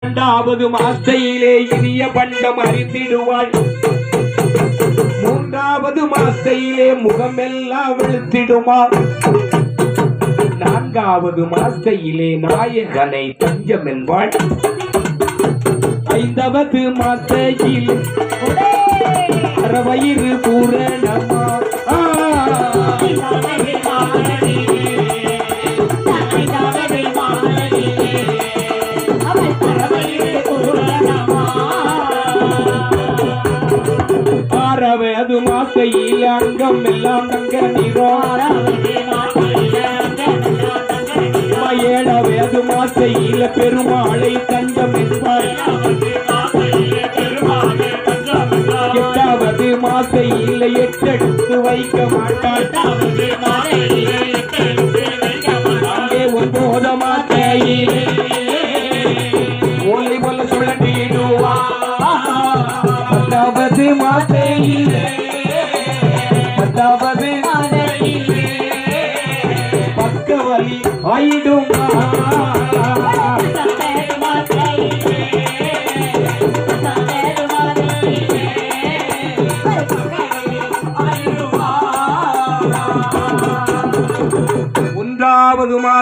இரண்டாவது மாசையிலே இனிய பண்டம் அறிந்திடுவாள். மூன்றாவது மாசையிலே முகமெல்லாம் வெளுத்திடுமா. நான்காவது மாசையிலே நாயகனை தஞ்சம் என்பாள். ஐந்தாவது மாசையில் அறவயிறு பூரணமா. ஆறாவது மாசையில் அங்கம் எல்லாம் தங்க நிறம். ஏழாவது மாசையில் பெருமாளை தஞ்சம் என்பார். எட்டாவது மாசையில் எட்டெடுத்து வைக்க மாட்டாள். அங்கே ஒன்பது மாசையில் ஓலை போல சுழட்டிடுவா. பத்தாவது மாசையில் பக்கவலி ஆயிடுமா. ஒன்றாவது மாசம்